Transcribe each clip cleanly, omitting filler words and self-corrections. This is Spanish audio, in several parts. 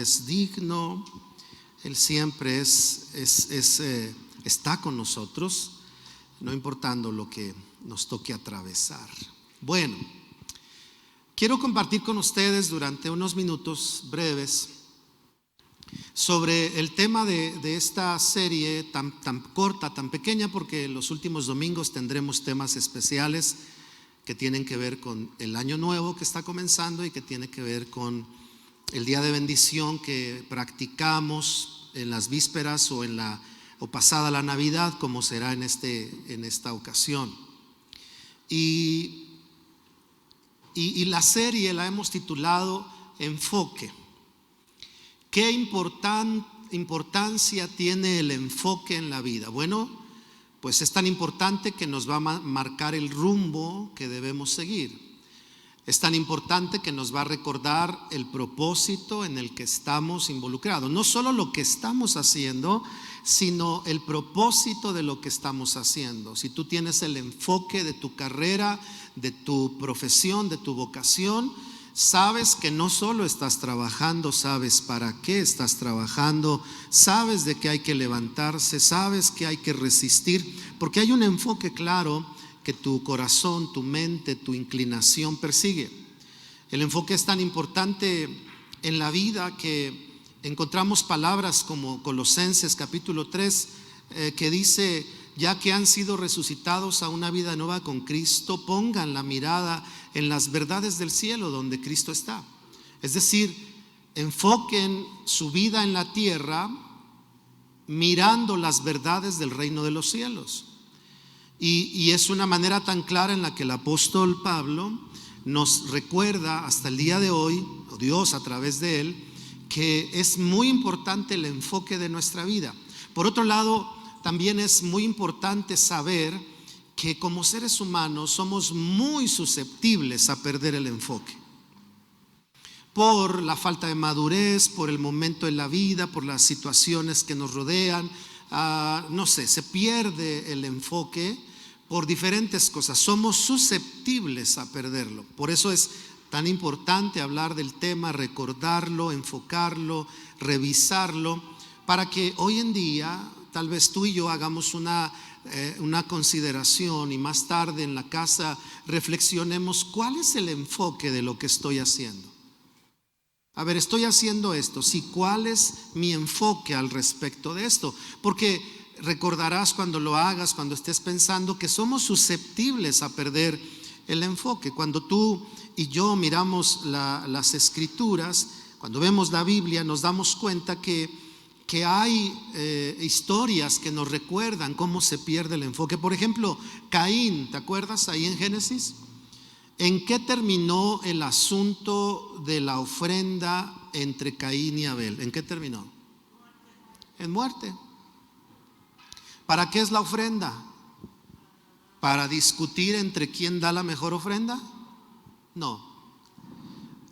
es digno, Él siempre está con nosotros, no importando lo que nos toque atravesar. Bueno, quiero compartir con ustedes durante unos minutos breves sobre el tema de esta serie tan corta, tan pequeña, porque los últimos domingos tendremos temas especiales que tienen que ver con el año nuevo que está comenzando y que tiene que ver con el día de bendición que practicamos en las vísperas o pasada la Navidad, como será en esta ocasión. Y la serie la hemos titulado Enfoque. ¿Qué importancia tiene el enfoque en la vida? Bueno, pues es tan importante que nos va a marcar el rumbo que debemos seguir. Es tan importante que nos va a recordar el propósito en el que estamos involucrados. No solo lo que estamos haciendo, sino el propósito de lo que estamos haciendo. Si tú tienes el enfoque de tu carrera, de tu profesión, de tu vocación, sabes que no solo estás trabajando, sabes para qué estás trabajando, sabes de qué hay que levantarse, sabes que hay que resistir, porque hay un enfoque claro que tu corazón, tu mente, tu inclinación persigue. El enfoque es tan importante en la vida que encontramos palabras como Colosenses capítulo 3 que dice: ya que han sido resucitados a una vida nueva con Cristo, pongan la mirada en las verdades del cielo donde Cristo está. Es decir, enfoquen su vida en la tierra mirando las verdades del reino de los cielos. Y es una manera tan clara en la que el apóstol Pablo nos recuerda hasta el día de hoy, o Dios a través de él, que es muy importante el enfoque de nuestra vida. Por otro lado, también es muy importante saber que como seres humanos somos muy susceptibles a perder el enfoque. Por la falta de madurez, por el momento en la vida, por las situaciones que nos rodean, se pierde el enfoque por diferentes cosas. Somos susceptibles a perderlo. Por eso es tan importante hablar del tema, recordarlo, enfocarlo, revisarlo, para que hoy en día tal vez tú y yo hagamos una consideración y más tarde en la casa reflexionemos cuál es el enfoque de lo que estoy haciendo. A ver, estoy haciendo esto, sí, ¿cuál es mi enfoque al respecto de esto? Porque recordarás cuando lo hagas, cuando estés pensando, que somos susceptibles a perder el enfoque. Cuando tú y yo miramos las escrituras, cuando vemos la Biblia, nos damos cuenta que hay historias que nos recuerdan cómo se pierde el enfoque. Por ejemplo, Caín, ¿te acuerdas ahí en Génesis? ¿En qué terminó el asunto de la ofrenda entre Caín y Abel? ¿En qué terminó? En muerte. ¿Para qué es la ofrenda? ¿Para discutir entre quién da la mejor ofrenda? No.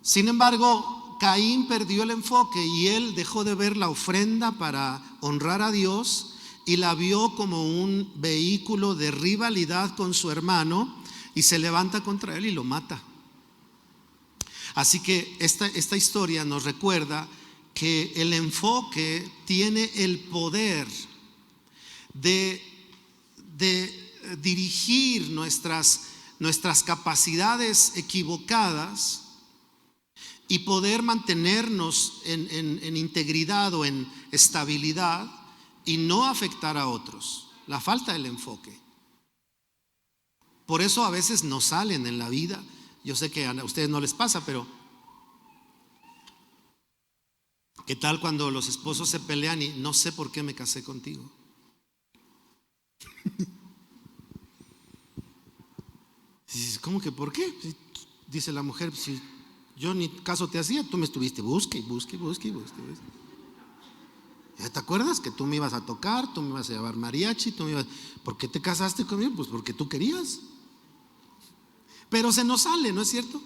Sin embargo, Caín perdió el enfoque y él dejó de ver la ofrenda para honrar a Dios y la vio como un vehículo de rivalidad con su hermano y se levanta contra él y lo mata. Así que esta historia nos recuerda que el enfoque tiene el poder de dirigir nuestras capacidades equivocadas y poder mantenernos en integridad o en estabilidad y no afectar a otros. La falta del enfoque. Por eso a veces no salen en la vida. Yo sé que a ustedes no les pasa, pero ¿qué tal cuando los esposos se pelean y no sé por qué me casé contigo? ¿Cómo que por qué? Dice la mujer, si yo ni caso te hacía, tú me estuviste busque. ¿Ya te acuerdas que tú me ibas a tocar, tú me ibas a llevar mariachi, ¿por qué te casaste conmigo? Pues porque tú querías. Pero se nos sale, ¿no es cierto?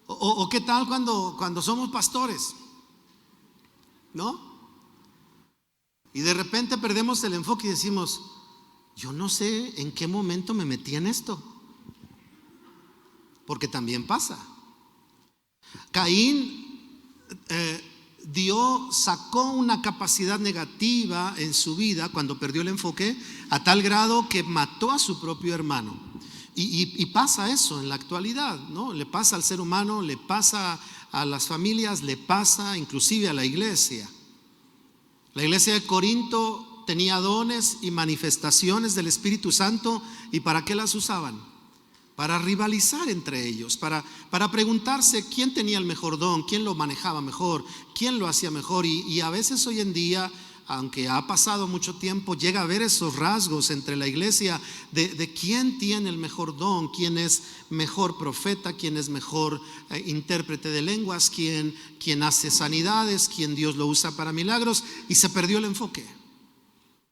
O qué tal cuando somos pastores, ¿no? Y de repente perdemos el enfoque y decimos, yo no sé en qué momento me metí en esto. Porque también pasa. Caín sacó una capacidad negativa en su vida cuando perdió el enfoque, a tal grado que mató a su propio hermano. Y pasa eso en la actualidad, ¿no? Le pasa al ser humano, le pasa a las familias, le pasa inclusive a la iglesia. La iglesia de Corinto tenía dones y manifestaciones del Espíritu Santo, ¿y para qué las usaban? Para rivalizar entre ellos, para preguntarse quién tenía el mejor don, quién lo manejaba mejor, quién lo hacía mejor. Y a veces hoy en día, aunque ha pasado mucho tiempo, llega a ver esos rasgos entre la iglesia de quién tiene el mejor don, quién es mejor profeta, quién es mejor intérprete de lenguas, quién hace sanidades, quién Dios lo usa para milagros, y se perdió el enfoque.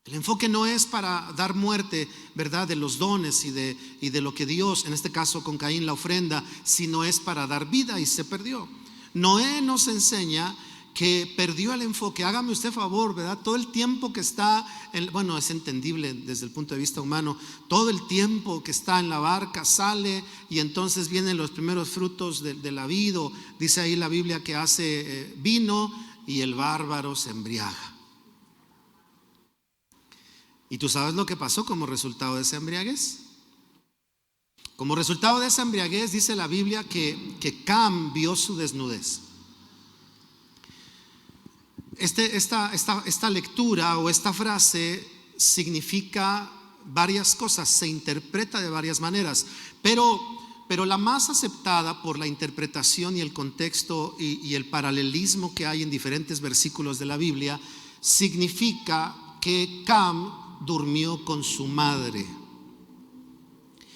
El enfoque no es para dar muerte, ¿verdad?, de los dones y de lo que Dios, en este caso con Caín la ofrenda, sino es para dar vida, y se perdió. Noé nos enseña que perdió el enfoque. Hágame usted favor, ¿verdad? Todo el tiempo que está, bueno, es entendible desde el punto de vista humano, todo el tiempo que está en la barca sale y entonces vienen los primeros frutos de la vid. Dice ahí la Biblia que hace vino y el bárbaro se embriaga. ¿Y tú sabes lo que pasó como resultado de esa embriaguez? Como resultado de esa embriaguez dice la Biblia que Cam vio su desnudez. Esta lectura o esta frase significa varias cosas, se interpreta de varias maneras, pero la más aceptada por la interpretación y el contexto y el paralelismo que hay en diferentes versículos de la Biblia significa que Cam durmió con su madre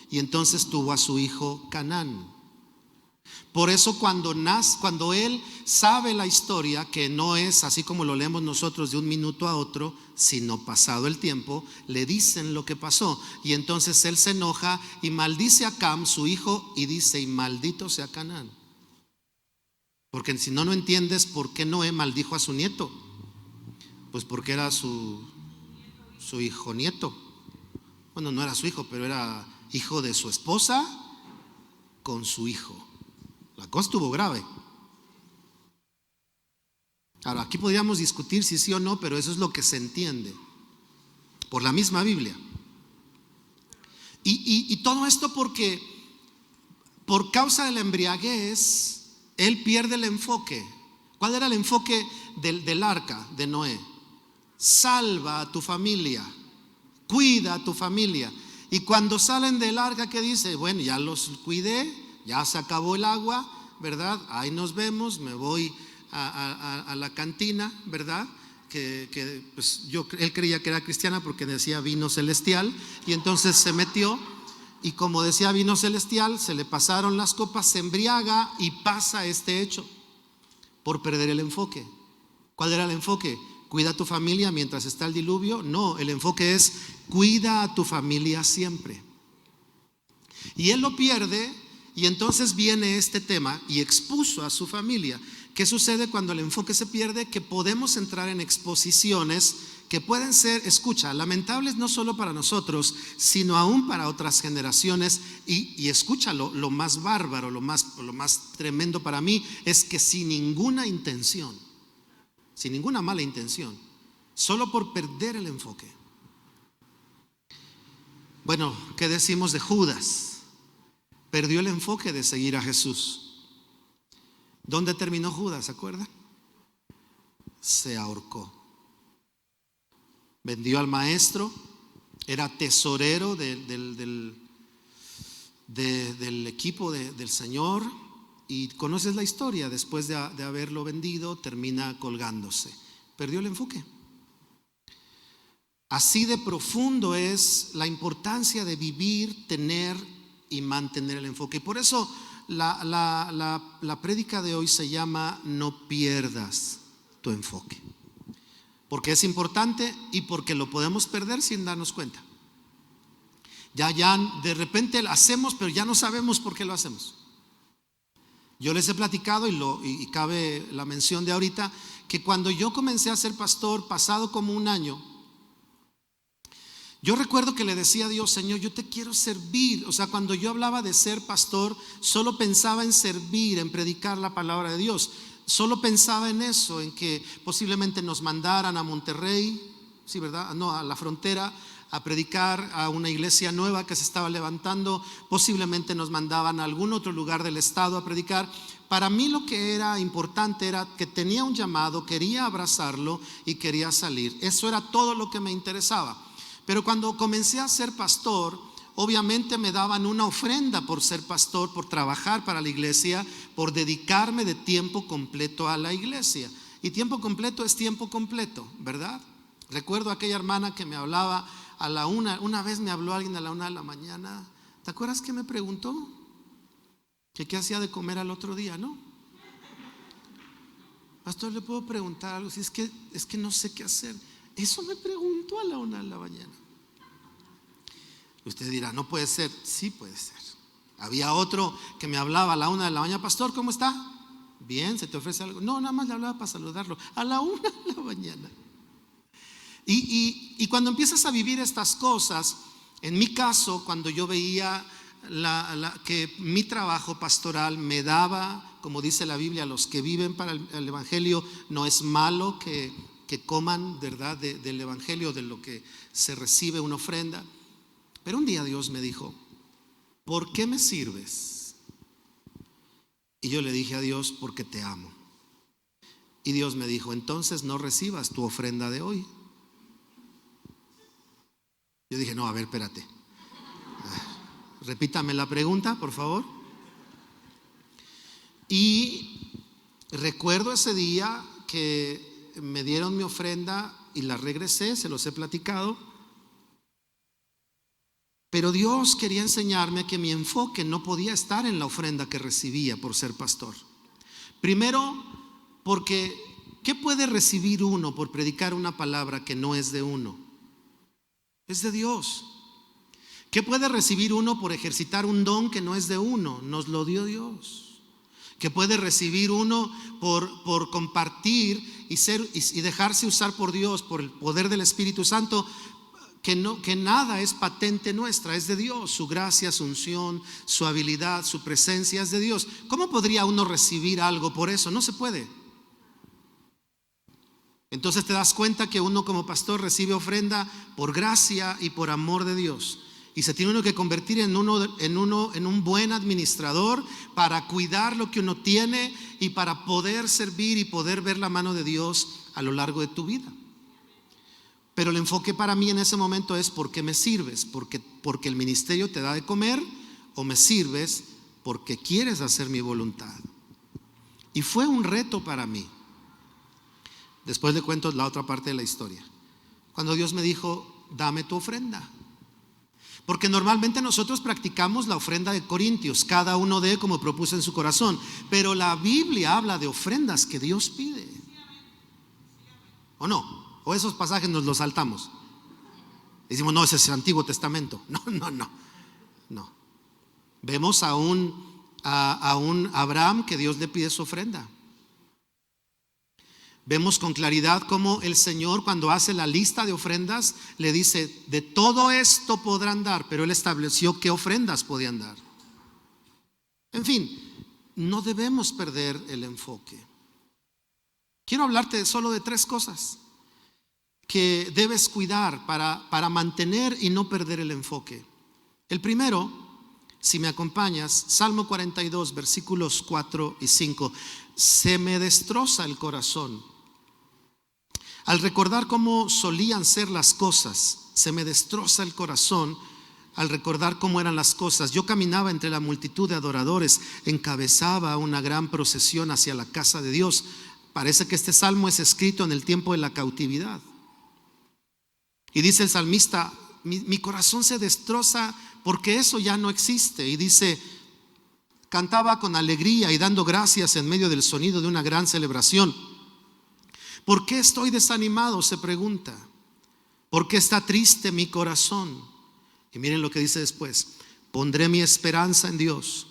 y entonces tuvo a su hijo Canaán. Por eso cuando él sabe la historia, que no es así como lo leemos nosotros de un minuto a otro, sino pasado el tiempo, le dicen lo que pasó y entonces él se enoja y maldice a Cam, su hijo, y dice: y maldito sea Canaán. Porque si no entiendes por qué Noé maldijo a su nieto, pues porque era su hijo nieto. Bueno, no era su hijo, pero era hijo de su esposa con su hijo. La cosa estuvo grave. Ahora, aquí podríamos discutir si sí o no, pero eso es lo que se entiende por la misma Biblia. Y todo esto porque por causa de la embriaguez él pierde el enfoque. ¿Cuál era el enfoque del arca de Noé? Salva a tu familia, cuida a tu familia. Y cuando salen del arca, ¿qué dice? Bueno, ya los cuidé, ya se acabó el agua, ¿verdad? Ahí nos vemos, me voy a la cantina, ¿verdad? Pues él creía que era cristiana porque decía vino celestial, y entonces se metió, y como decía vino celestial, se le pasaron las copas, se embriaga y pasa este hecho por perder el enfoque. ¿Cuál era el enfoque? ¿Cuida a tu familia mientras está el diluvio? No, el enfoque es cuida a tu familia siempre. Y él lo pierde, y entonces viene este tema y expuso a su familia. ¿Qué sucede cuando el enfoque se pierde? Que podemos entrar en exposiciones que pueden ser, escucha, lamentables no solo para nosotros, sino aún para otras generaciones. Y escucha, lo más bárbaro, lo más tremendo para mí es que sin ninguna intención, sin ninguna mala intención, solo por perder el enfoque. Bueno, ¿qué decimos de Judas? Perdió el enfoque de seguir a Jesús. ¿Dónde terminó Judas? ¿Se acuerdan? Se ahorcó. Vendió al maestro, era tesorero del equipo del Señor. Y conoces la historia, después de haberlo vendido, termina colgándose. Perdió el enfoque. Así de profundo es la importancia de vivir, tener y mantener el enfoque. Y por eso la prédica de hoy se llama No pierdas tu enfoque. Porque es importante y porque lo podemos perder sin darnos cuenta. Ya de repente lo hacemos, pero ya no sabemos por qué lo hacemos. Yo les he platicado y cabe la mención de ahorita, que cuando yo comencé a ser pastor, pasado como un año, yo recuerdo que le decía a Dios: Señor, yo te quiero servir. O sea, cuando yo hablaba de ser pastor, solo pensaba en servir, en predicar la palabra de Dios. solo pensaba en eso, en que posiblemente nos mandaran a Monterrey, sí, ¿verdad? No, a la frontera, a predicar a una iglesia nueva que se estaba levantando. Posiblemente nos mandaban a algún otro lugar del estado a predicar. Para mí lo que era importante era que tenía un llamado, quería abrazarlo y quería salir. Eso era todo lo que me interesaba. Pero cuando comencé a ser pastor, obviamente me daban una ofrenda por ser pastor, por trabajar para la iglesia, por dedicarme de tiempo completo a la iglesia. Y tiempo completo es tiempo completo, ¿verdad? Recuerdo a aquella hermana que me hablaba a la una vez me habló alguien a la 1 de la mañana. ¿Te acuerdas que me preguntó? Que qué hacía de comer al otro día, ¿no? Pastor, ¿le puedo preguntar algo? Si es que no sé qué hacer. Eso me preguntó a la 1 de la mañana. Usted dirá, no puede ser. Sí puede ser. Había otro que me hablaba a la 1 de la mañana. Pastor, ¿cómo está? Bien, ¿se te ofrece algo? No, nada más le hablaba para saludarlo. A la 1 de la mañana. Y cuando empiezas a vivir estas cosas, en mi caso, cuando yo veía que mi trabajo pastoral me daba, como dice la Biblia, los que viven para el evangelio, no es malo que coman, ¿verdad?, del evangelio, de lo que se recibe una ofrenda. Pero un día Dios me dijo, ¿por qué me sirves? Y yo le dije a Dios, porque te amo. Y Dios me dijo, entonces no recibas tu ofrenda de hoy. Yo dije, no, a ver, espérate. Repítame la pregunta, por favor. Y recuerdo ese día que me dieron mi ofrenda y la regresé, se los he platicado. Pero Dios quería enseñarme que mi enfoque no podía estar en la ofrenda que recibía por ser pastor. Primero, porque ¿qué puede recibir uno por predicar una palabra que no es de uno? Es de Dios. ¿Qué puede recibir uno por ejercitar un don que no es de uno? Nos lo dio Dios. ¿Qué puede recibir uno por compartir y dejarse usar por Dios, por el poder del Espíritu Santo? Que nada es patente nuestra, es de Dios. Su gracia, su unción, su habilidad, su presencia es de Dios. ¿Cómo podría uno recibir algo por eso? No se puede. Entonces te das cuenta que uno como pastor recibe ofrenda por gracia y por amor de Dios. Y se tiene uno que convertir en un buen administrador para cuidar lo que uno tiene y para poder servir y poder ver la mano de Dios a lo largo de tu vida. Pero el enfoque para mí en ese momento es ¿por qué me sirves? Porque el ministerio te da de comer, o me sirves porque quieres hacer mi voluntad. Y fue un reto para mí. Después le cuento la otra parte de la historia. Cuando Dios me dijo, dame tu ofrenda. Porque normalmente nosotros practicamos la ofrenda de Corintios, cada uno dé como propuso en su corazón. Pero la Biblia habla de ofrendas que Dios pide. ¿O no? ¿O esos pasajes nos los saltamos? Decimos, no, ese es el Antiguo Testamento. No. Vemos a un Abraham que Dios le pide su ofrenda. Vemos con claridad cómo el Señor, cuando hace la lista de ofrendas, le dice, de todo esto podrán dar, pero Él estableció qué ofrendas podían dar. En fin, no debemos perder el enfoque. Quiero hablarte solo de 3 cosas que debes cuidar para mantener y no perder el enfoque. El primero, si me acompañas, Salmo 42, versículos 4 y 5. Se me destroza el corazón al recordar cómo solían ser las cosas. Se me destroza el corazón al recordar cómo eran las cosas. Yo caminaba entre la multitud de adoradores, encabezaba una gran procesión hacia la casa de Dios. Parece que este salmo es escrito en el tiempo de la cautividad. Y dice el salmista, mi corazón se destroza porque eso ya no existe. Y dice, cantaba con alegría y dando gracias en medio del sonido de una gran celebración. ¿Por qué estoy desanimado?, se pregunta. ¿Por qué está triste mi corazón? Y miren lo que dice después. Pondré mi esperanza en Dios.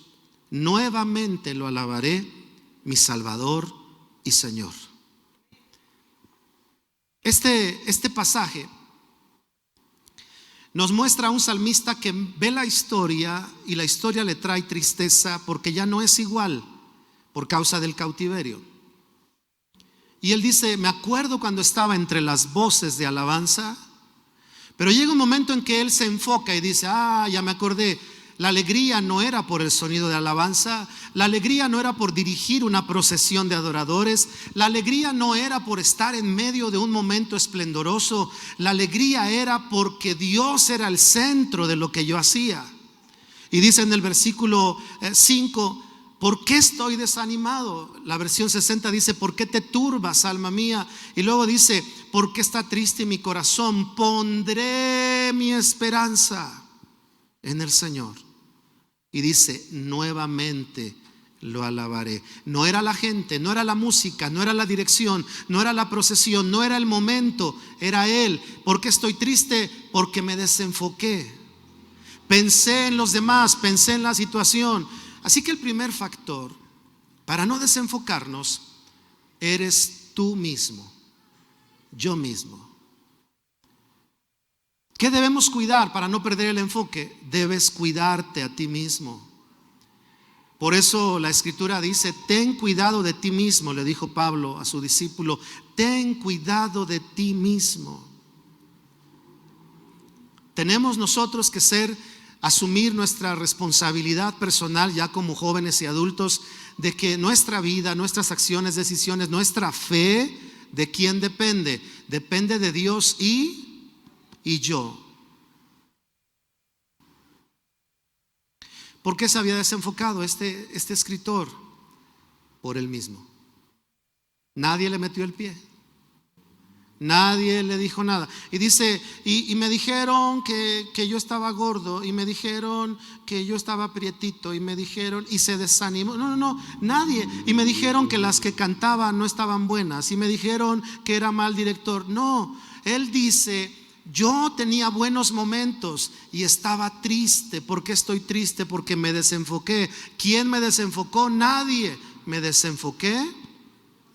Nuevamente lo alabaré, mi Salvador y Señor. Este pasaje nos muestra a un salmista que ve la historia y la historia le trae tristeza porque ya no es igual por causa del cautiverio. Y él dice, me acuerdo cuando estaba entre las voces de alabanza, pero llega un momento en que él se enfoca y dice, ya me acordé. La alegría no era por el sonido de alabanza, la alegría no era por dirigir una procesión de adoradores, la alegría no era por estar en medio de un momento esplendoroso, la alegría era porque Dios era el centro de lo que yo hacía. Y dice en el versículo 5, ¿por qué estoy desanimado? La versión 60 dice, ¿por qué te turbas, alma mía? Y luego dice, ¿por qué está triste mi corazón? Pondré mi esperanza en el Señor. Y dice, nuevamente lo alabaré. No era la gente, no era la música, no era la dirección, no era la procesión, no era el momento, era Él. ¿Por qué estoy triste? Porque me desenfoqué. Pensé en los demás, pensé en la situación. Así que el primer factor para no desenfocarnos eres tú mismo, yo mismo. ¿Qué debemos cuidar para no perder el enfoque? Debes cuidarte a ti mismo. Por eso la Escritura dice, ten cuidado de ti mismo, le dijo Pablo a su discípulo, ten cuidado de ti mismo. Tenemos nosotros que asumir nuestra responsabilidad personal ya como jóvenes y adultos de que nuestra vida, nuestras acciones, decisiones, nuestra fe, ¿de quién depende? Depende de Dios y yo. ¿Por qué se había desenfocado este escritor? Por él mismo. Nadie le metió el pie. Nadie le dijo nada. Y dice, y me dijeron que yo estaba gordo, y me dijeron que yo estaba prietito, y me dijeron, y se desanimó. No, nadie. Y me dijeron que las que cantaban no estaban buenas, y me dijeron que era mal director. No, él dice, yo tenía buenos momentos y estaba triste. ¿Por qué estoy triste? Porque me desenfoqué. ¿Quién me desenfocó? Nadie. Me desenfoqué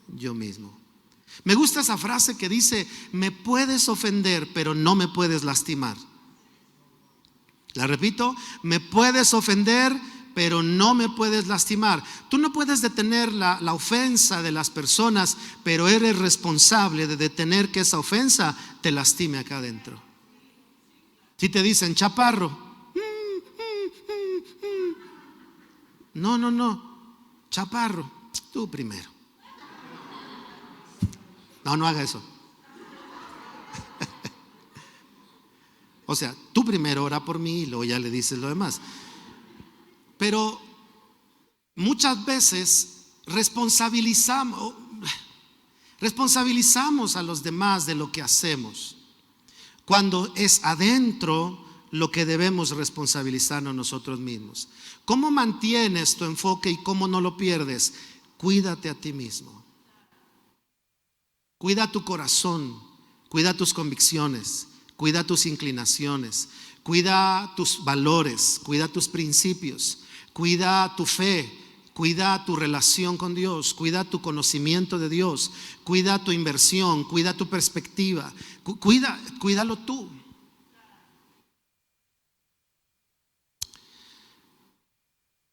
yo mismo. Me gusta esa frase que dice, me puedes ofender, pero no me puedes lastimar. La repito, me puedes ofender, pero no me puedes lastimar. Tú no puedes detener la ofensa de las personas, pero eres responsable de detener que esa ofensa te lastime acá adentro. Si te dicen chaparro, no, chaparro, tú primero. No haga eso. O sea, tú primero ora por mí y luego ya le dices lo demás. Pero muchas veces responsabilizamos a los demás de lo que hacemos, cuando es adentro lo que debemos responsabilizarnos nosotros mismos. ¿Cómo mantienes tu enfoque y cómo no lo pierdes? Cuídate a ti mismo. Cuida tu corazón, cuida tus convicciones, cuida tus inclinaciones, cuida tus valores, cuida tus principios, cuida tu fe, cuida tu relación con Dios, cuida tu conocimiento de Dios, cuida tu inversión, cuida tu perspectiva, cuídalo tú.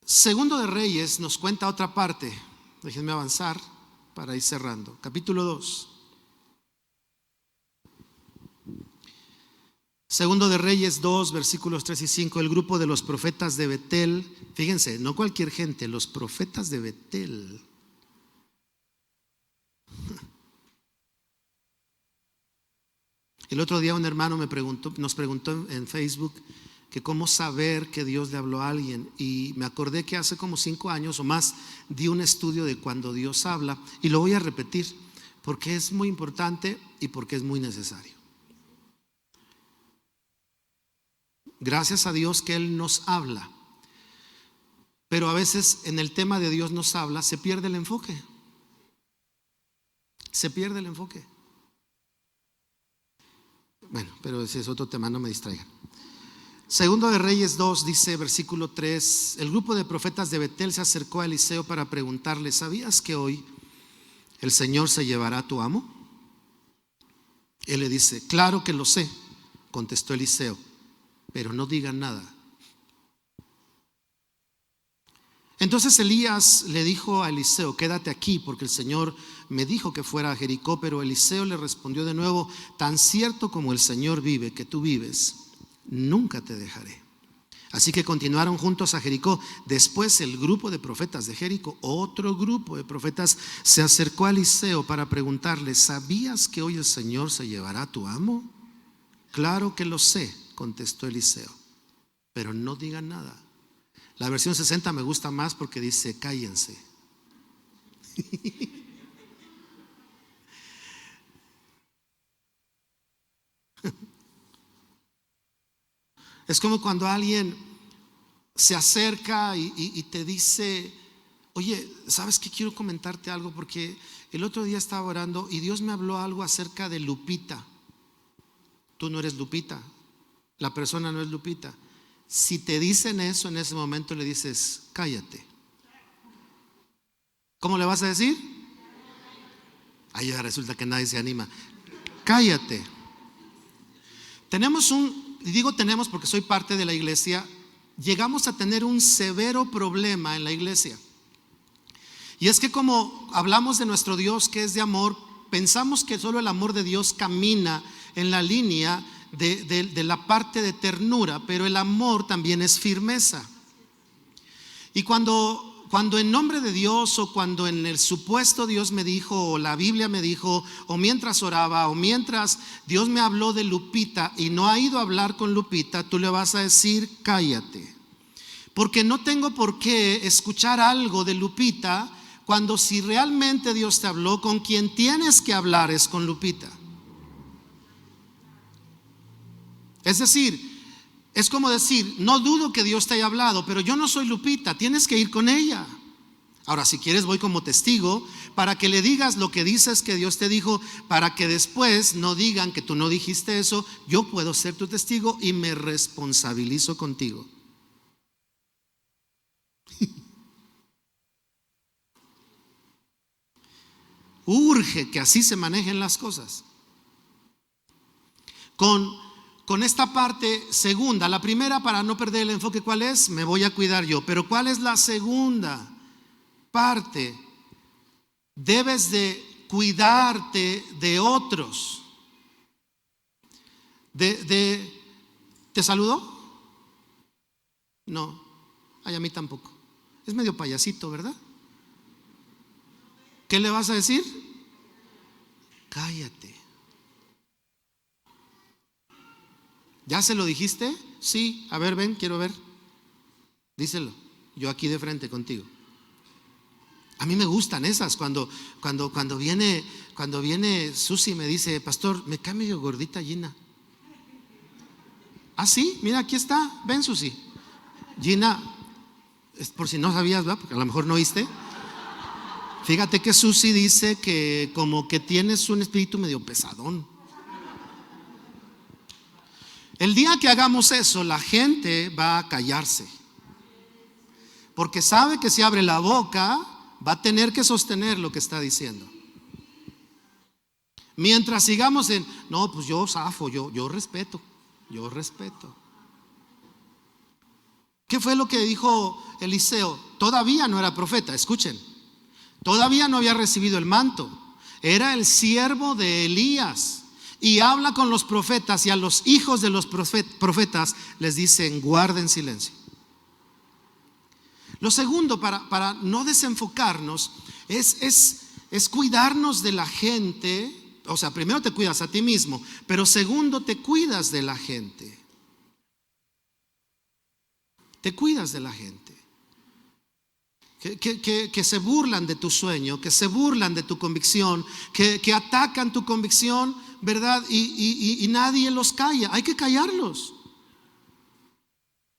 Segundo de Reyes nos cuenta otra parte. Déjenme avanzar para ir cerrando. Capítulo 2. Segundo de Reyes 2, versículos 3 y 5. El grupo de los profetas de Betel. Fíjense, no cualquier gente, los profetas de Betel. El otro día un hermano nos preguntó en Facebook que cómo saber que Dios le habló a alguien, y me acordé que hace como 5 años o más di un estudio de cuando Dios habla, y lo voy a repetir porque es muy importante y porque es muy necesario. Gracias a Dios que Él nos habla, pero a veces en el tema de Dios nos habla, se pierde el enfoque. Se pierde el enfoque. Bueno, pero ese es otro tema, no me distraigan. Segundo de Reyes 2 dice, versículo 3, el grupo de profetas de Betel se acercó a Eliseo para preguntarle, ¿sabías que hoy el Señor se llevará a tu amo? Él le dice, claro que lo sé, contestó Eliseo, pero no digan nada. Entonces Elías le dijo a Eliseo, quédate aquí porque el Señor me dijo que fuera a Jericó, pero Eliseo le respondió de nuevo: tan cierto como el Señor vive, que tú vives, nunca te dejaré. Así que continuaron juntos a Jericó. Después el grupo de profetas de Jericó, otro grupo de profetas, se acercó a Eliseo para preguntarle: ¿sabías que hoy el Señor se llevará a tu amo? Claro que lo sé, contestó Eliseo, pero no digan nada. La versión 60 me gusta más porque dice: cállense. Es como cuando alguien se acerca y te dice: oye, ¿sabes qué? Quiero comentarte algo, porque el otro día estaba orando y Dios me habló algo acerca de Lupita. Tú no eres Lupita, la persona no es Lupita. Si te dicen eso, en ese momento le dices: cállate. ¿Cómo le vas a decir? Ahí ya resulta que nadie se anima. Cállate. Y digo tenemos porque soy parte de la iglesia, llegamos a tener un severo problema en la iglesia. Y es que como hablamos de nuestro Dios que es de amor, pensamos que solo el amor de Dios camina en la línea de la parte de ternura, pero el amor también es firmeza. Y cuando en nombre de Dios, o cuando en el supuesto Dios me dijo, o la Biblia me dijo, o mientras oraba, o mientras Dios me habló de Lupita y no ha ido a hablar con Lupita, tú le vas a decir: cállate. Porque no tengo por qué escuchar algo de Lupita, cuando si realmente Dios te habló, con quien tienes que hablar es con Lupita. Es decir, es como decir: no dudo que Dios te haya hablado, pero yo no soy Lupita, tienes que ir con ella. Ahora, si quieres, voy como testigo para que le digas lo que dices que Dios te dijo, para que después no digan que tú no dijiste eso. Yo puedo ser tu testigo y me responsabilizo contigo. Urge que así se manejen las cosas. Con esta parte segunda, la primera, para no perder el enfoque, ¿cuál es? Me voy a cuidar yo. Pero ¿cuál es la segunda parte? Debes de cuidarte de otros. ¿Te saludó? No, ay, a mí tampoco. Es medio payasito, ¿verdad? ¿Qué le vas a decir? Cállate. ¿Ya se lo dijiste? Sí. A ver, ven, quiero ver. Díselo. Yo aquí de frente contigo. A mí me gustan esas. Cuando viene Susi y me dice: pastor, me cae medio gordita Gina. Ah, sí, mira, aquí está. Ven, Susi. Gina, por si no sabías, ¿verdad? Porque a lo mejor no oíste. Fíjate que Susi dice que como que tienes un espíritu medio pesadón. El día que hagamos eso, la gente va a callarse, porque sabe que si abre la boca va a tener que sostener lo que está diciendo. Mientras sigamos en: no, pues yo zafo, yo respeto. ¿Qué fue lo que dijo Eliseo? Todavía no era profeta, escuchen. Todavía no había recibido el manto. Era el siervo de Elías. Y habla con los profetas, y a los hijos de los profetas les dicen: guarden silencio. Lo segundo, para no desenfocarnos, es cuidarnos de la gente. O sea, primero te cuidas a ti mismo, pero segundo, te cuidas de la gente. Te cuidas de la gente que se burlan de tu sueño, que se burlan de tu convicción, que atacan tu convicción, ¿verdad? Y nadie los calla. Hay que callarlos.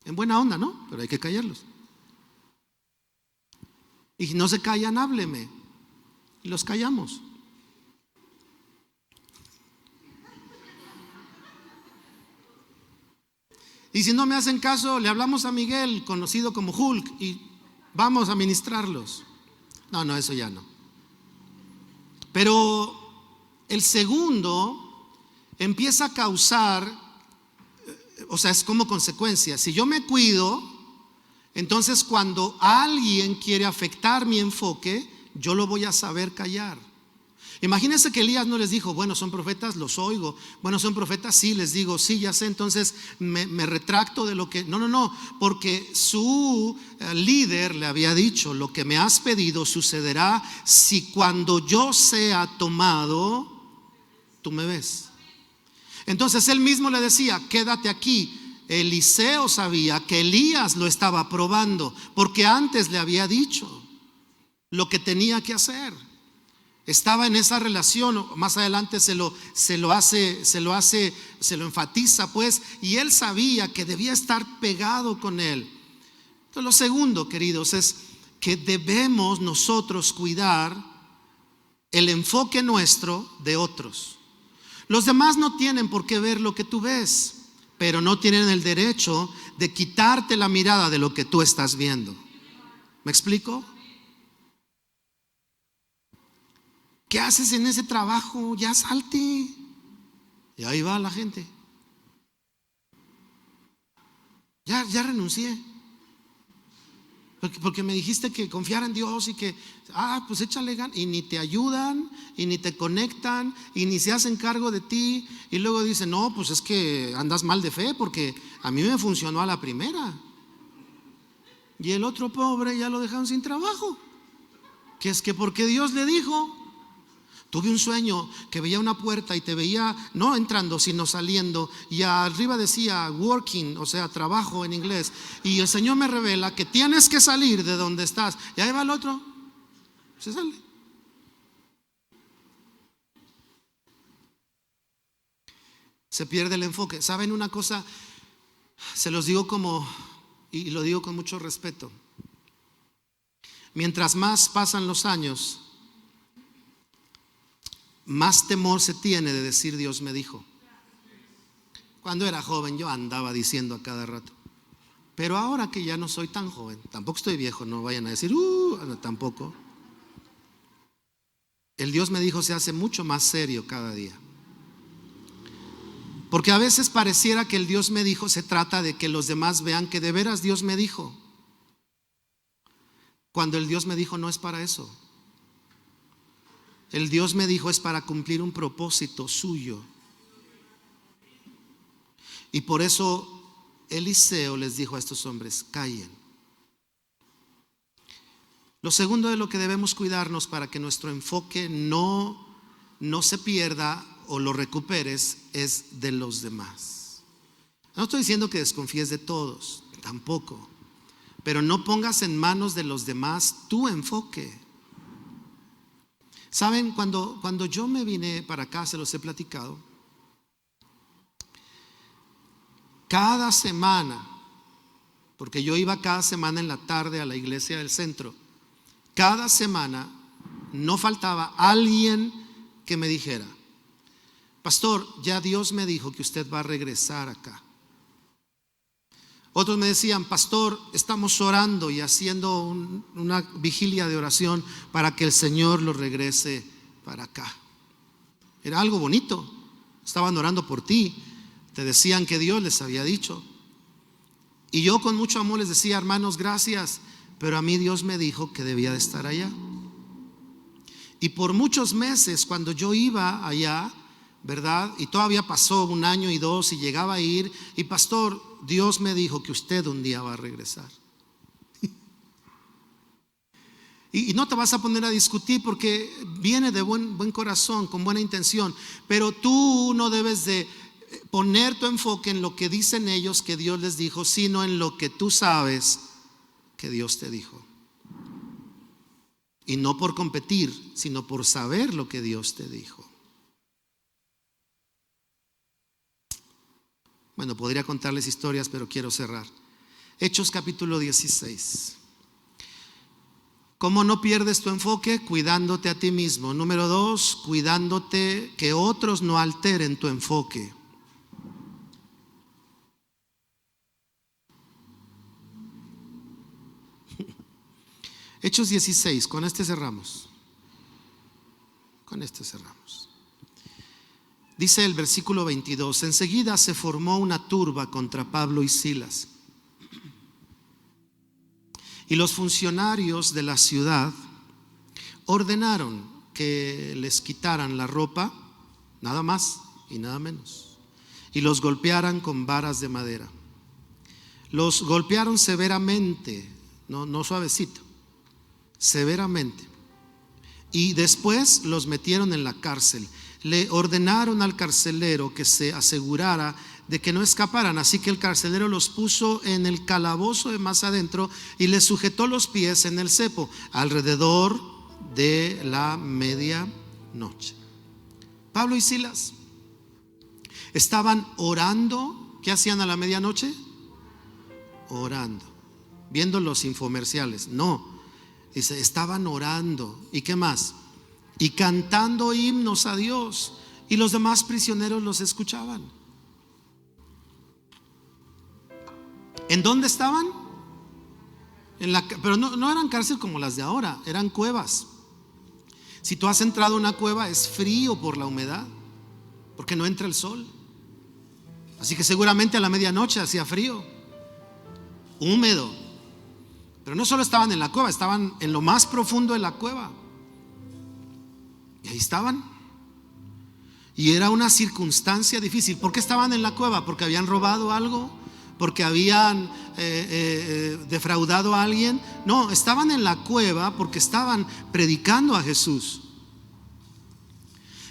En buena onda, ¿no? Pero hay que callarlos. Y si no se callan, hábleme. Y los callamos. Y si no me hacen caso, le hablamos a Miguel, conocido como Hulk, y vamos a ministrarlos. No, eso ya no. Pero el segundo empieza a causar, o sea, es como consecuencia. Si yo me cuido, entonces cuando alguien quiere afectar mi enfoque, yo lo voy a saber callar. Imagínense que Elías no les dijo, bueno, son profetas, los oigo. Bueno, son profetas, sí, les digo, sí, ya sé, entonces me retracto de lo que... No, porque su líder le había dicho, lo que me has pedido sucederá si cuando yo sea tomado, tú me ves. Entonces él mismo le decía, quédate aquí. Eliseo sabía que Elías lo estaba probando, porque antes le había dicho lo que tenía que hacer. Estaba en esa relación. Más adelante se lo enfatiza, pues, y él sabía que debía estar pegado con él. Entonces, lo segundo, queridos, es que debemos nosotros cuidar el enfoque nuestro de otros. Los demás no tienen por qué ver lo que tú ves, pero no tienen el derecho de quitarte la mirada de lo que tú estás viendo. ¿Me explico? ¿Qué haces en ese trabajo? Ya salte. Y ahí va la gente. Ya renuncié. Porque me dijiste que confiara en Dios y que, pues échale ganas. Y ni te ayudan, y ni te conectan, y ni se hacen cargo de ti. Y luego dicen, no, pues es que andas mal de fe, porque a mí me funcionó a la primera. Y el otro pobre ya lo dejaron sin trabajo. Que es que porque Dios le dijo. Tuve un sueño que veía una puerta y te veía no entrando sino saliendo, y arriba decía working, o sea, trabajo en inglés, y el Señor me revela que tienes que salir de donde estás. Y ahí va el otro, se sale. Se pierde el enfoque. ¿Saben una cosa? Se los digo y lo digo con mucho respeto. Mientras más pasan los años, más temor se tiene de decir Dios me dijo. Cuando era joven yo andaba diciendo a cada rato, pero ahora que ya no soy tan joven, tampoco estoy viejo, no vayan a decir tampoco. El Dios me dijo se hace mucho más serio cada día, porque a veces pareciera que el Dios me dijo se trata de que los demás vean que de veras Dios me dijo, cuando el Dios me dijo no es para eso. El Dios me dijo es para cumplir un propósito suyo. Y por eso Eliseo les dijo a estos hombres, callen. Lo segundo de lo que debemos cuidarnos para que nuestro enfoque no se pierda o lo recuperes es de los demás. No estoy diciendo que desconfíes de todos, tampoco, pero no pongas en manos de los demás tu enfoque. Saben, cuando yo me vine para acá, se los he platicado, cada semana, porque yo iba cada semana en la tarde a la iglesia del centro, cada semana no faltaba alguien que me dijera, pastor, ya Dios me dijo que usted va a regresar acá. Otros me decían, pastor, estamos orando y haciendo una vigilia de oración para que el Señor lo regrese para acá. Era algo bonito. Estaban orando por ti. Te decían que Dios les había dicho. Y yo con mucho amor les decía, hermanos, gracias, pero a mí Dios me dijo que debía de estar allá. Y por muchos meses cuando yo iba allá, ¿verdad? Y todavía pasó 1 año y 2 y llegaba a ir, y pastor, Dios me dijo que usted un día va a regresar. Y no te vas a poner a discutir porque viene de buen corazón, con buena intención, pero tú no debes de poner tu enfoque en lo que dicen ellos que Dios les dijo, sino en lo que tú sabes que Dios te dijo. Y no por competir, sino por saber lo que Dios te dijo. Bueno, podría contarles historias, pero quiero cerrar. Hechos capítulo 16. ¿Cómo no pierdes tu enfoque? Cuidándote a ti mismo. Número 2, cuidándote que otros no alteren tu enfoque. Hechos 16, con este cerramos. Dice el versículo 22, enseguida se formó una turba contra Pablo y Silas. Y los funcionarios de la ciudad ordenaron que les quitaran la ropa, nada más y nada menos, y los golpearan con varas de madera. Los golpearon severamente, no suavecito, severamente. Y después los metieron en la cárcel. Le ordenaron al carcelero que se asegurara de que no escaparan, así que el carcelero los puso en el calabozo de más adentro y les sujetó los pies en el cepo alrededor de la medianoche. Pablo y Silas estaban orando. ¿Qué hacían a la medianoche? Orando, viendo los infomerciales. No, dice, estaban orando. ¿Y qué más? Y cantando himnos a Dios. Y los demás prisioneros los escuchaban. ¿En dónde estaban? Pero no eran cárceles como las de ahora, eran cuevas. Si tú has entrado a una cueva, es frío por la humedad, porque no entra el sol. Así que seguramente a la medianoche hacía frío, húmedo. Pero no solo estaban en la cueva, estaban en lo más profundo de la cueva. Y ahí estaban. Y era una circunstancia difícil. ¿Por qué estaban en la cueva? ¿Porque habían robado algo? ¿Porque habían defraudado a alguien? No, estaban en la cueva porque estaban predicando a Jesús.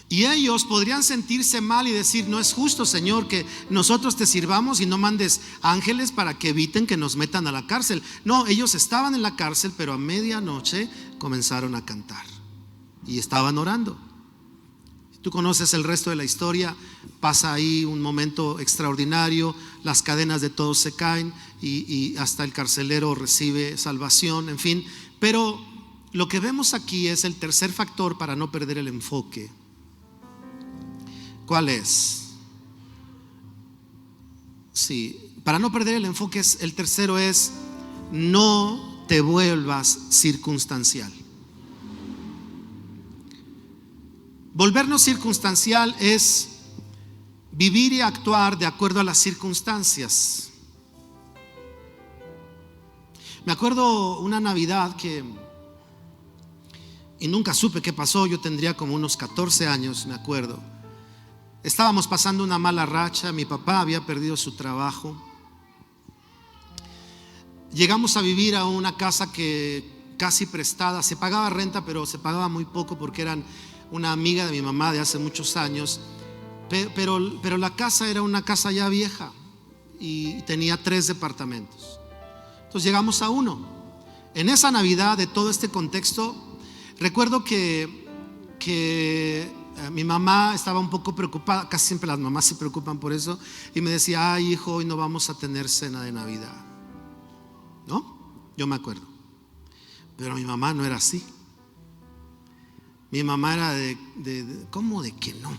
Y ellos podrían sentirse mal y decir: no es justo, Señor, que nosotros te sirvamos y no mandes ángeles para que eviten que nos metan a la cárcel. No, ellos estaban en la cárcel, pero a medianoche comenzaron a cantar y estaban orando. Tú conoces el resto de la historia. Pasa ahí un momento extraordinario, las cadenas de todos se caen y hasta el carcelero recibe salvación, en fin. Pero lo que vemos aquí es el tercer factor para no perder el enfoque. ¿Cuál es? Sí, para no perder el enfoque, el tercero es: no te vuelvas circunstancial. Volvernos circunstancial es vivir y actuar de acuerdo a las circunstancias. Me acuerdo una Navidad y nunca supe qué pasó. Yo tendría como unos 14 años, me acuerdo. Estábamos pasando una mala racha. Mi papá había perdido su trabajo. Llegamos a vivir a una casa que casi prestada. Se pagaba renta, pero se pagaba muy poco porque eran una amiga de mi mamá de hace muchos años. Pero la casa era una casa ya vieja y tenía 3 departamentos. Entonces llegamos a uno. En esa Navidad, de todo este contexto, recuerdo que mi mamá estaba un poco preocupada. Casi siempre las mamás se preocupan por eso. Y me decía: ay, hijo, hoy no vamos a tener cena de Navidad. ¿No? Yo me acuerdo. Pero mi mamá no era así. Mi mamá era ¿cómo de que no?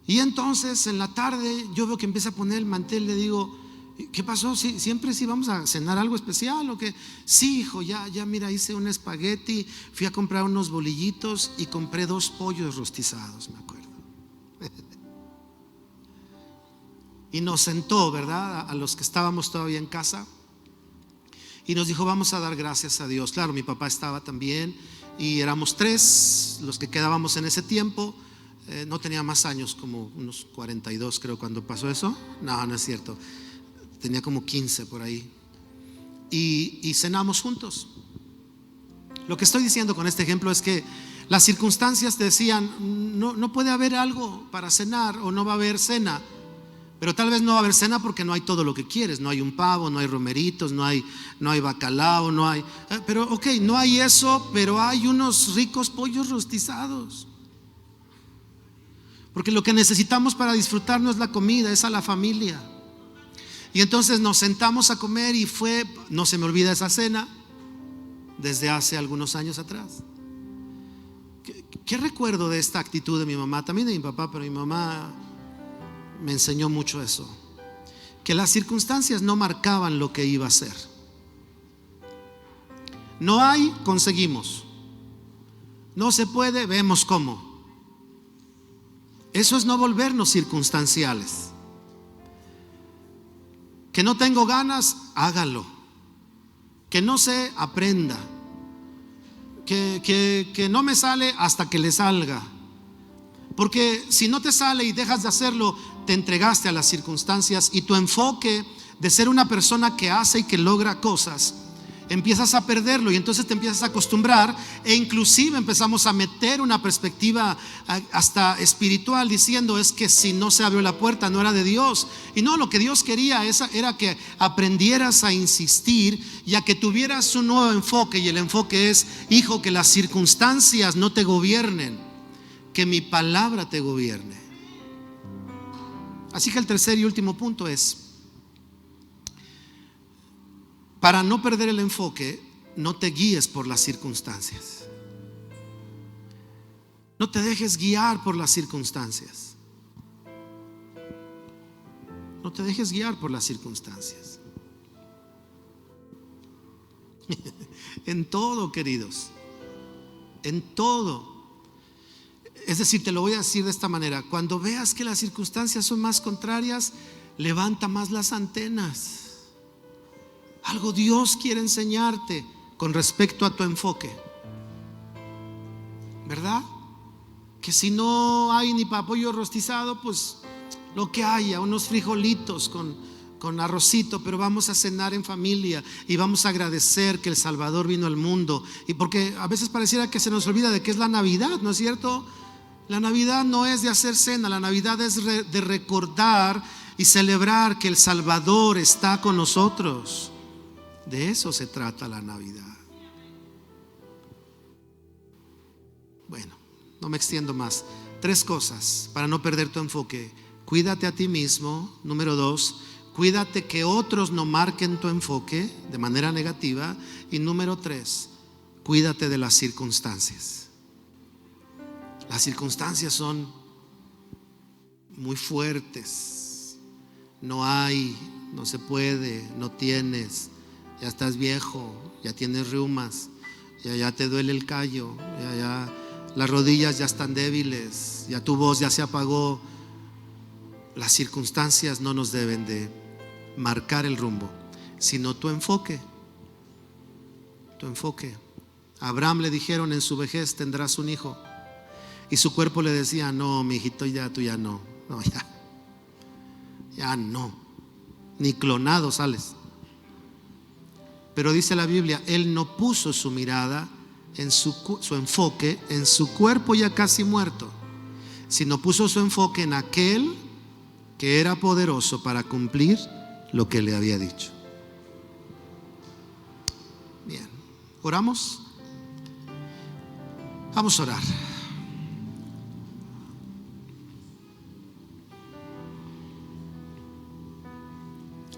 Y entonces en la tarde yo veo que empieza a poner el mantel. Le digo: ¿qué pasó? ¿Siempre sí vamos a cenar algo especial o qué? Sí, hijo, ya mira, hice un espagueti, fui a comprar unos bolillitos y compré 2 pollos rostizados, me acuerdo. Y nos sentó, ¿verdad?, a los que estábamos todavía en casa, y nos dijo: vamos a dar gracias a Dios. Claro, mi papá estaba también y éramos 3 los que quedábamos en ese tiempo. No tenía más años, como unos 42 creo cuando pasó eso. No es cierto, tenía como 15 por ahí. Y cenamos juntos. Lo que estoy diciendo con este ejemplo es que las circunstancias decían: no puede haber algo para cenar, o no va a haber cena. Pero tal vez no va a haber cena porque no hay todo lo que quieres. No hay un pavo, no hay romeritos, no hay bacalao, no hay. Pero ok, no hay eso, pero hay unos ricos pollos rostizados. Porque lo que necesitamos para disfrutar no es la comida, es a la familia. Y entonces nos sentamos a comer y no se me olvida esa cena desde hace algunos años atrás. ¿Qué recuerdo de esta actitud de mi mamá? También de mi papá, pero mi mamá me enseñó mucho eso. Que las circunstancias no marcaban lo que iba a ser. No hay, conseguimos. No se puede, vemos cómo. Eso es no volvernos circunstanciales. Que no tengo ganas, hágalo. Que no sé, aprenda. que no me sale hasta que le salga. Porque si no te sale y dejas de hacerlo, te entregaste a las circunstancias, y tu enfoque de ser una persona que hace y que logra cosas, empiezas a perderlo, y entonces te empiezas a acostumbrar, e inclusive empezamos a meter una perspectiva hasta espiritual, diciendo: es que si no se abrió la puerta no era de Dios. Y no, lo que Dios quería era que aprendieras a insistir y a que tuvieras un nuevo enfoque, y el enfoque es: hijo, que las circunstancias no te gobiernen, que mi palabra te gobierne. Así que el tercer y último punto es: para no perder el enfoque, no te guíes por las circunstancias. No te dejes guiar por las circunstancias. No te dejes guiar por las circunstancias. En todo, queridos, en todo. Es decir, te lo voy a decir de esta manera: cuando veas que las circunstancias son más contrarias, levanta más las antenas. Algo Dios quiere enseñarte con respecto a tu enfoque, ¿verdad? Que si no hay ni pollo rostizado, pues lo que haya, unos frijolitos con arrocito, pero vamos a cenar en familia y vamos a agradecer que el Salvador vino al mundo. Y porque a veces pareciera que se nos olvida de que es la Navidad, ¿no es cierto? La Navidad no es de hacer cena, la Navidad es de recordar y celebrar que el Salvador está con nosotros. De eso se trata la Navidad. Bueno, no me extiendo más. 3 cosas para no perder tu enfoque: cuídate a ti mismo. Número 2, cuídate que otros no marquen tu enfoque de manera negativa. Y número 3, cuídate de las circunstancias. Las circunstancias son muy fuertes. No hay, no se puede, no tienes. Ya estás viejo, ya tienes reumas, ya te duele el callo, ya las rodillas ya están débiles, ya tu voz ya se apagó. Las circunstancias no nos deben de marcar el rumbo, sino tu enfoque. Tu enfoque. A Abraham le dijeron: en su vejez tendrás un hijo, y su cuerpo le decía: no, mi hijito, tú ya no, ya no, ni clonado sales. Pero dice la Biblia: él no puso su mirada en su enfoque en su cuerpo ya casi muerto, sino puso su enfoque en aquel que era poderoso para cumplir lo que le había dicho. Bien, ¿oramos? Vamos a orar.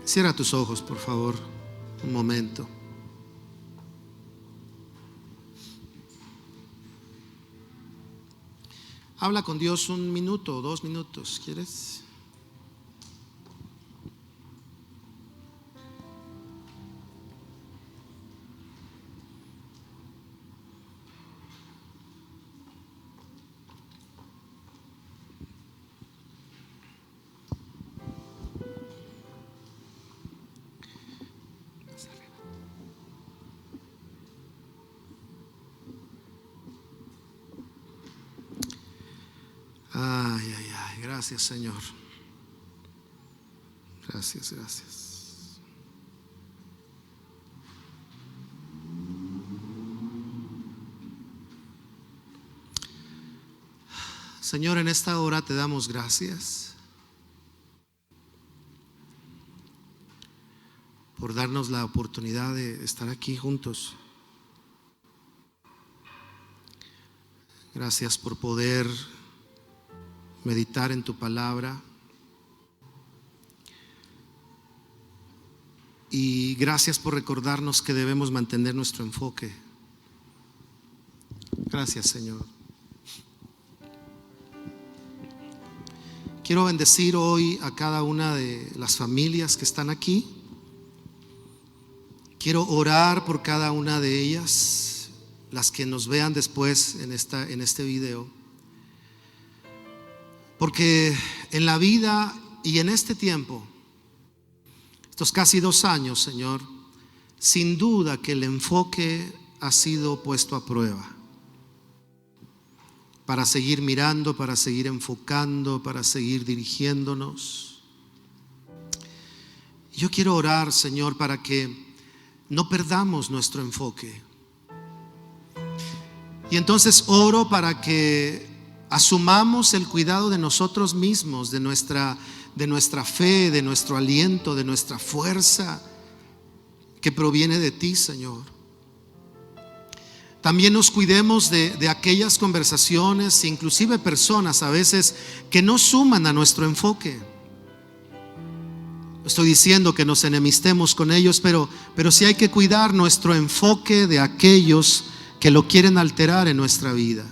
Cierra tus ojos, por favor, un momento. Habla con Dios 1 minuto o 2 minutos, ¿quieres? Ay, gracias, Señor. Gracias. Señor, en esta hora te damos gracias por darnos la oportunidad de estar aquí juntos. Gracias por poder meditar en tu palabra, y gracias por recordarnos que debemos mantener nuestro enfoque. Gracias, Señor. Quiero bendecir hoy a cada una de las familias que están aquí. Quiero orar por cada una de ellas, las que nos vean después en este video. Porque en la vida y en este tiempo, estos casi 2 años, Señor, sin duda que el enfoque ha sido puesto a prueba, para seguir mirando, para seguir enfocando, para seguir dirigiéndonos. Yo quiero orar, Señor, para que no perdamos nuestro enfoque. Y entonces oro para que asumamos el cuidado de nosotros mismos, de nuestra fe, de nuestro aliento, de nuestra fuerza que proviene de ti, Señor. También nos cuidemos de aquellas conversaciones, inclusive personas a veces que no suman a nuestro enfoque. Estoy diciendo que nos enemistemos con ellos, pero sí hay que cuidar nuestro enfoque de aquellos que lo quieren alterar en nuestra vida.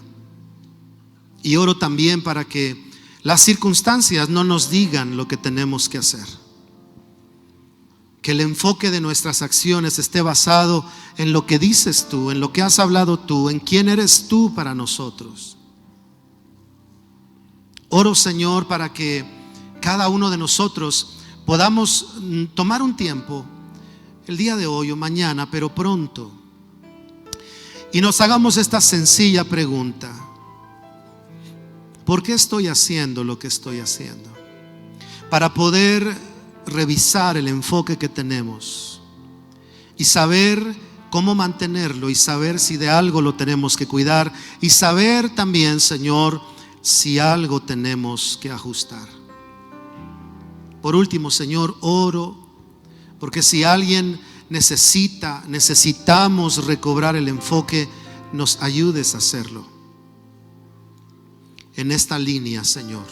Y oro también para que las circunstancias no nos digan lo que tenemos que hacer. Que el enfoque de nuestras acciones esté basado en lo que dices tú, en lo que has hablado tú, en quién eres tú para nosotros. Oro, Señor, para que cada uno de nosotros podamos tomar un tiempo, el día de hoy o mañana, pero pronto, y nos hagamos esta sencilla pregunta: ¿por qué estoy haciendo lo que estoy haciendo? Para poder revisar el enfoque que tenemos y saber cómo mantenerlo, y saber si de algo lo tenemos que cuidar, y saber también, Señor, si algo tenemos que ajustar. Por último, Señor, oro porque si alguien necesitamos recobrar el enfoque, nos ayudes a hacerlo. En esta línea, Señor,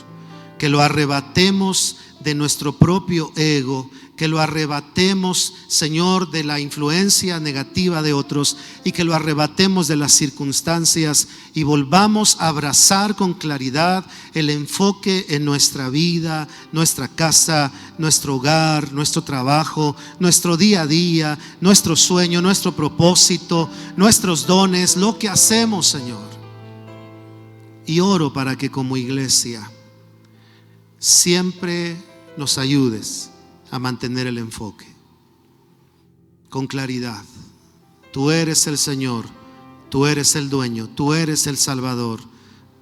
que lo arrebatemos de nuestro propio ego, que lo arrebatemos, Señor, de la influencia negativa de otros, y que lo arrebatemos de las circunstancias, y volvamos a abrazar con claridad el enfoque en nuestra vida, nuestra casa, nuestro hogar, nuestro trabajo, nuestro día a día, nuestro sueño, nuestro propósito, nuestros dones, lo que hacemos, Señor. Y oro para que como iglesia siempre nos ayudes a mantener el enfoque con claridad. Tú eres el Señor, tú eres el dueño, tú eres el Salvador,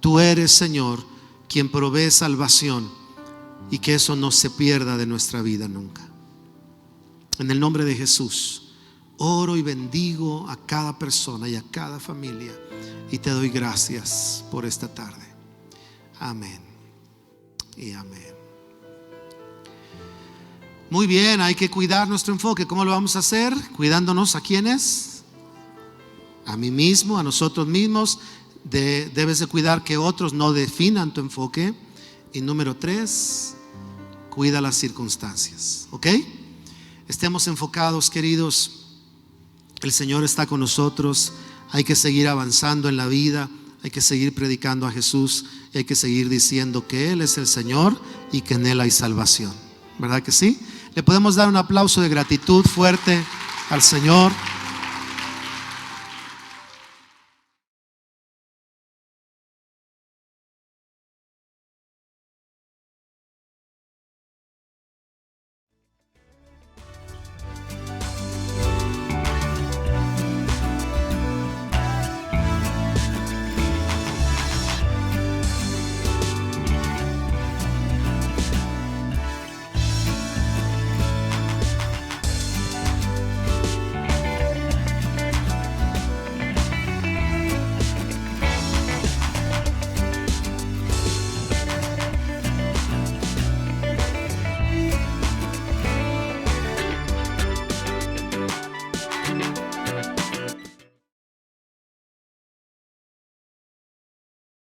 tú eres, Señor, quien provee salvación, y que eso no se pierda de nuestra vida nunca. En el nombre de Jesús oro y bendigo a cada persona y a cada familia, y te doy gracias por esta tarde. Amén y amén. Muy bien, hay que cuidar nuestro enfoque. ¿Cómo lo vamos a hacer? Cuidándonos. ¿A quiénes? A mí mismo, a nosotros mismos. Debes de cuidar que otros no definan tu enfoque. Y número 3, cuida las circunstancias. ¿Ok? Estemos enfocados, queridos. El Señor está con nosotros. Hay que seguir avanzando en la vida. Hay que seguir predicando a Jesús. Y hay que seguir diciendo que Él es el Señor y que en Él hay salvación. ¿Verdad que sí? Le podemos dar un aplauso de gratitud fuerte al Señor.